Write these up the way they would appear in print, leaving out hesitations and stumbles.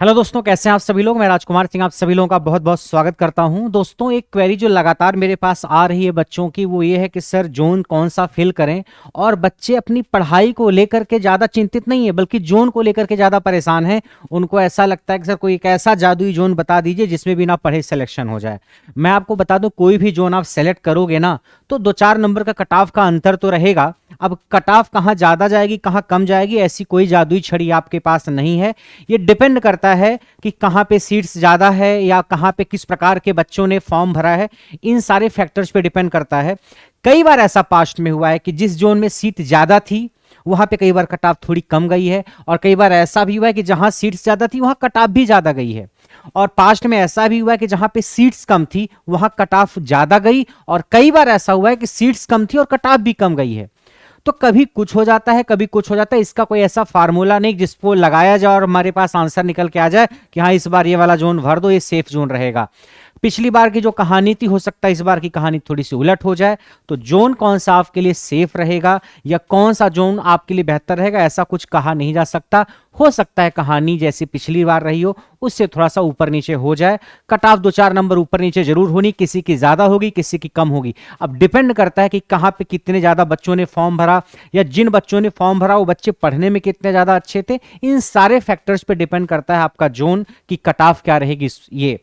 Hello दोस्तों, कैसे हैं आप सभी लोग। मैं राजकुमार सिंह आप सभी लोगों का बहुत बहुत स्वागत करता हूं। दोस्तों, एक क्वेरी जो लगातार मेरे पास आ रही है बच्चों की, वो ये है कि सर जोन कौन सा फिल करें। और बच्चे अपनी पढ़ाई को लेकर के ज़्यादा चिंतित नहीं है, बल्कि जोन को लेकर के ज़्यादा परेशान हैं। उनको ऐसा लगता है कि सर कोई एक ऐसा जादुई जोन बता दीजिए जिसमें बिना पढ़े सिलेक्शन हो जाए। मैं आपको बता दूं, कोई भी जोन आप सेलेक्ट करोगे ना, तो 2-4 नंबर का कट ऑफ का अंतर तो रहेगा। अब कट ऑफ कहाँ ज़्यादा जाएगी कहाँ कम जाएगी, ऐसी कोई जादुई छड़ी आपके पास नहीं है। ये डिपेंड करता है कि कहाँ पे सीट्स ज़्यादा है या कहाँ पे किस प्रकार के बच्चों ने फॉर्म भरा है। इन सारे फैक्टर्स पे डिपेंड करता है। कई बार ऐसा पास्ट में हुआ है कि जिस जोन में सीट ज़्यादा थी वहाँ पे कई बार कट ऑफ थोड़ी कम गई है, और कई बार ऐसा भी हुआ है कि जहाँ सीट्स ज़्यादा थी वहाँ कट ऑफ भी ज़्यादा गई है। और पास्ट में ऐसा भी हुआ है कि जहाँ पे सीट्स कम थी वहाँ कट ऑफ ज़्यादा गई, और कई बार ऐसा हुआ है कि सीट्स कम थी और कट ऑफ भी कम गई है। तो कभी कुछ हो जाता है कभी कुछ हो जाता है। इसका कोई ऐसा फार्मूला नहीं जिसको लगाया जाए और हमारे पास आंसर निकल के आ जाए कि हाँ इस बार ये वाला जोन भर दो, ये सेफ जोन रहेगा। पिछली बार की जो कहानी थी, हो सकता है इस बार की कहानी थोड़ी सी उलट हो जाए। तो जोन कौन सा आपके लिए सेफ रहेगा या कौन सा जोन आपके लिए बेहतर रहेगा, ऐसा कुछ कहा नहीं जा सकता। हो सकता है कहानी जैसी पिछली बार रही हो उससे थोड़ा सा ऊपर नीचे हो जाए। कट ऑफ 2-4 नंबर ऊपर नीचे जरूर होनी, किसी की ज्यादा होगी किसी की कम होगी। अब डिपेंड करता है कि कहाँ पे कितने ज्यादा बच्चों ने फॉर्म भरा, या जिन बच्चों ने फॉर्म भरा वो बच्चे पढ़ने में कितने ज्यादा अच्छे थे। इन सारे फैक्टर्स पे डिपेंड करता है आपका जोन की कट ऑफ क्या रहेगी। ये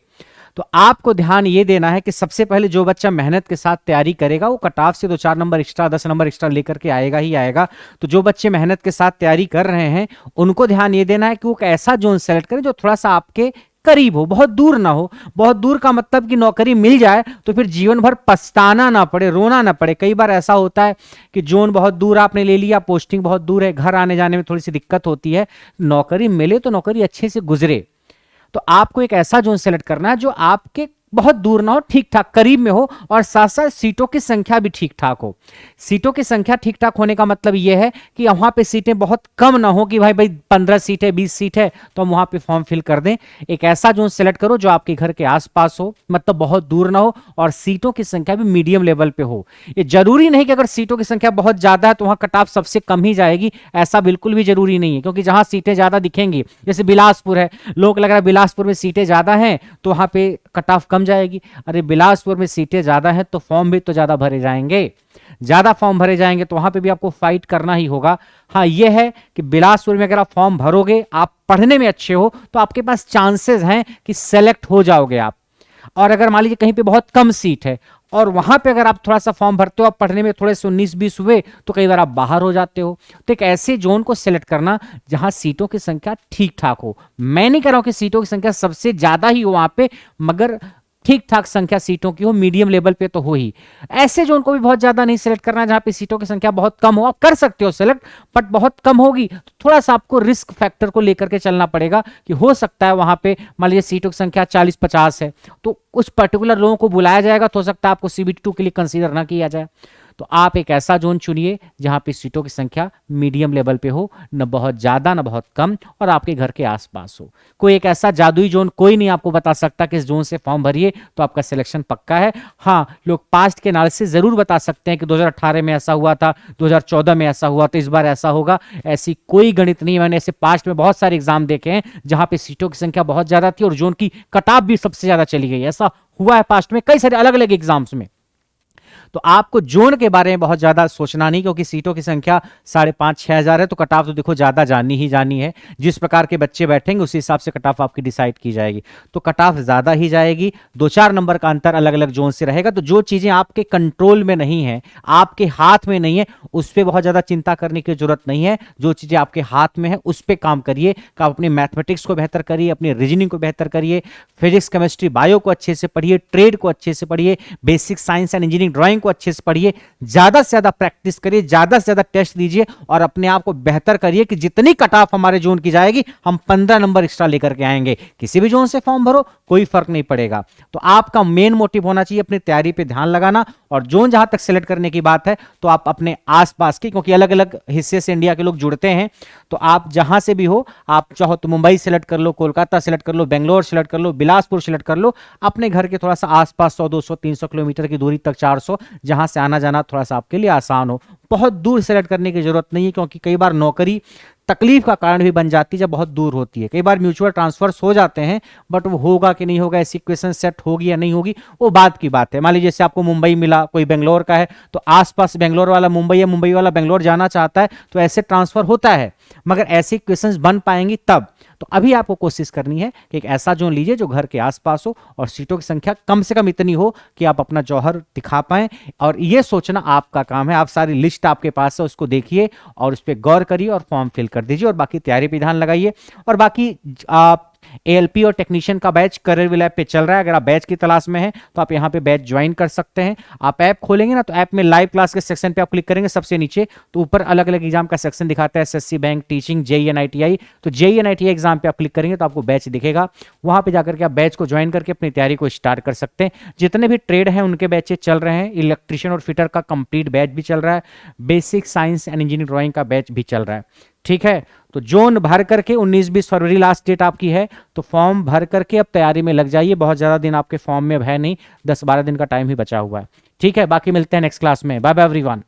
तो आपको ध्यान ये देना है कि सबसे पहले जो बच्चा मेहनत के साथ तैयारी करेगा वो कट ऑफ से 2-4 नंबर एक्स्ट्रा 10 नंबर एक्स्ट्रा लेकर के आएगा ही आएगा। तो जो बच्चे मेहनत के साथ तैयारी कर रहे हैं उनको ध्यान ये देना है कि वो एक ऐसा जोन सेलेक्ट करें जो थोड़ा सा आपके करीब हो, बहुत दूर ना हो। बहुत दूर का मतलब कि नौकरी मिल जाए तो फिर जीवन भर पछताना ना पड़े, रोना ना पड़े। कई बार ऐसा होता है कि जोन बहुत दूर आपने ले लिया, पोस्टिंग बहुत दूर है, घर आने जाने में थोड़ी सी दिक्कत होती है। नौकरी मिले तो नौकरी अच्छे से गुजरे। तो आपको एक ऐसा जोन सेलेक्ट करना है जो आपके बहुत दूर ना हो, ठीक ठाक करीब में हो, और साथ साथ सीटों की संख्या भी ठीक ठाक हो। सीटों की संख्या ठीक ठाक होने का मतलब यह है कि वहां पे सीटें बहुत कम ना हो कि भाई भाई 15 सीट है 20 सीट है तो हम वहां पे फॉर्म फिल कर दें। एक ऐसा जोन सेलेक्ट करो जो आपके घर के आसपास हो, मतलब बहुत दूर ना हो, और सीटों की संख्या भी मीडियम लेवल पे हो। ये जरूरी नहीं कि अगर सीटों की संख्या बहुत ज्यादा है तो वहां कट ऑफ सबसे कम ही जाएगी, ऐसा बिल्कुल भी जरूरी नहीं है। क्योंकि जहां सीटें ज्यादा दिखेंगी, जैसे बिलासपुर है, लोग लग रहा है बिलासपुर में सीटें ज्यादा हैं तो वहां पे कट ऑफ कम जाएगी। अरे बिलासपुर में सीटें ज्यादा हैं तो फॉर्म भी तो ज्यादा भरे जाएंगे। ज्यादा फॉर्म भरे जाएंगे तो वहां पे भी आपको फाइट करना ही होगा। हाँ ये है कि बिलासपुर में अगर आप फॉर्म भरोगे, आप पढ़ने में अच्छे हो, तो आपके पास चांसेस हैं कि सेलेक्ट हो जाओगे आप। और अगर मान लीजिए कहीं पे बहुत कम सीट है और वहां पे अगर आप थोड़ा सा फॉर्म भरते हो, आप पढ़ने में थोड़े से 19-20 हुए, तो कई बार आप बाहर हो जाते हो। तो एक ऐसे जोन को सिलेक्ट करना जहां सीटों की संख्या ठीक ठाक हो। मैं नहीं कह रहा हूं कि सीटों की संख्या सबसे ज्यादा ही हो वहां पे, मगर ठीक ठाक संख्या सीटों की हो, मीडियम लेवल पे तो हो ही। ऐसे जोन को भी बहुत ज्यादा नहीं सिलेक्ट करना जहां पे सीटों की संख्या बहुत कम हो। आप कर सकते हो सिलेक्ट, बट बहुत कम होगी तो थोड़ा सा आपको रिस्क फैक्टर को लेकर के चलना पड़ेगा कि हो सकता है वहां पे मान लीजिए सीटों की संख्या 40-50 है तो उस पर्टिकुलर लोगों को बुलाया जाएगा, तो हो सकता है आपको CBT2 के लिए कंसीडर ना किया जाए। तो आप एक ऐसा जोन चुनिए जहां पे सीटों की संख्या मीडियम लेवल पे हो, न बहुत ज्यादा न बहुत कम, और आपके घर के आसपास हो। कोई एक ऐसा जादुई जोन कोई नहीं आपको बता सकता कि इस जोन से फॉर्म भरिए तो आपका सिलेक्शन पक्का है। हाँ, लोग पास्ट के एनालिसिस जरूर बता सकते हैं कि 2018 में ऐसा हुआ था, 2014 में ऐसा हुआ, तो इस बार ऐसा होगा। ऐसी कोई गणित नहीं है। मैंने ऐसे पास्ट में बहुत सारे एग्जाम देखे हैं जहां पे सीटों की संख्या बहुत ज्यादा थी और जोन की कट ऑफ भी सबसे ज्यादा चली गई। ऐसा हुआ है पास्ट में कई सारे अलग अलग एग्जाम्स में। तो आपको जोन के बारे में बहुत ज्यादा सोचना नहीं, क्योंकि सीटों की संख्या 5,500-6 हजार है तो कट ऑफ तो देखो ज्यादा जानी ही जानी है। जिस प्रकार के बच्चे बैठेंगे उसी हिसाब से कट ऑफ आपकी डिसाइड की जाएगी। तो कट ऑफ ज्यादा ही जाएगी, 2-4 नंबर का अंतर अलग अलग जोन से रहेगा। तो जो चीजें आपके कंट्रोल में नहीं है, आपके हाथ में नहीं है, उस पर बहुत ज्यादा चिंता करने की जरूरत नहीं है। जो चीजें आपके हाथ में है उस पर काम करिए। कि आप अपने मैथमेटिक्स को बेहतर करिए, अपनी रीजनिंग को बेहतर करिए, फिजिक्स केमिस्ट्री बायो को अच्छे से पढ़िए, ट्रेड को अच्छे से पढ़िए, basic science and engineering drawing को अच्छे से पढ़िए, ज्यादा से ज्यादा प्रैक्टिस करिए, ज्यादा से ज्यादा टेस्ट दीजिए और अपने आप को बेहतर करिए कि जितनी कट ऑफ हमारे जोन की जाएगी हम 15 नंबर एक्स्ट्रा लेकर के आएंगे। किसी भी जोन से फॉर्म भरो, कोई फर्क नहीं पड़ेगा। तो आपका मेन मोटिव होना चाहिए अपनी तैयारी पे ध्यान लगाना। और जोन जहां तक सिलेक्ट करने की बात है तो आप अपने आसपास की, क्योंकि अलग अलग हिस्से से इंडिया के लोग जुड़ते हैं, तो आप जहां से भी हो, आप चाहो तो मुंबई सिलेक्ट कर लो, कोलकाता सिलेक्ट कर लो, बेंगलोर सिलेक्ट कर लो, बिलासपुर सिलेक्ट कर लो, अपने घर के थोड़ा सा आसपास 100, 200, 300 किलोमीटर की दूरी तक, 400 जहां से आना जाना थोड़ा सा आपके लिए आसान हो। बहुत दूर सेलेक्ट करने की जरूरत नहीं है, क्योंकि कई बार नौकरी तकलीफ का कारण भी बन जाती है जब बहुत दूर होती है। कई बार म्यूचुअल ट्रांसफर्स हो जाते हैं, बट वो होगा कि नहीं होगा, ऐसी इक्वेशन सेट होगी या नहीं होगी, वो बात की बात है। मान लीजिए जैसे आपको मुंबई मिला, कोई बेंगलोर का है, तो आसपास बेंगलोर वाला मुंबई या मुंबई वाला बेंगलोर जाना चाहता है, तो ऐसे ट्रांसफर होता है, मगर ऐसी इक्वेशंस बन पाएंगी तब। तो अभी आपको कोशिश करनी है कि एक ऐसा जोन लीजिए जो घर के आसपास हो और सीटों की संख्या कम से कम इतनी हो कि आप अपना जौहर दिखा पाएं। और ये सोचना आपका काम है। आप सारी लिस्ट आपके पास है, उसको देखिए और उस पर गौर करिए और फॉर्म फिल कर दीजिए और बाकी तैयारी पे ध्यान लगाइए। और बाकी आप एएलपी और टेक्नीशियन का बैच करियर विल ऐप पे चल रहा है। अगर आप बैच की तलाश में हैं तो आप यहाँ पे बैच ज्वाइन कर सकते हैं। आप ऐप खोलेंगे ना, तो ऐप में लाइव क्लास के सेक्शन पे आप क्लिक करेंगे, सबसे नीचे तो ऊपर अलग अलग एग्जाम का सेक्शन दिखाता है, SSC, bank, teaching, JEE and ITI. तो जेईई एंड आईटीआई एग्जाम पे आप क्लिक करेंगे तो आपको बैच दिखेगा। वहां पे जाकर के आप बैच को ज्वाइन करके अपनी तैयारी को स्टार्ट कर सकते हैं। जितने भी ट्रेड हैं उनके बैचेज चल रहे हैं। इलेक्ट्रिशियन और फिटर का कंप्लीट बैच भी चल रहा है। Basic science and engineering drawing का बैच भी चल रहा है। ठीक है, तो जोन भर करके 19-20 फरवरी लास्ट डेट आपकी है, तो फॉर्म भर करके अब तैयारी में लग जाइए। बहुत ज़्यादा दिन आपके फॉर्म में अब है नहीं, 10-12 दिन का टाइम ही बचा हुआ है। ठीक है, बाकी मिलते हैं नेक्स्ट क्लास में। Bye bye everyone.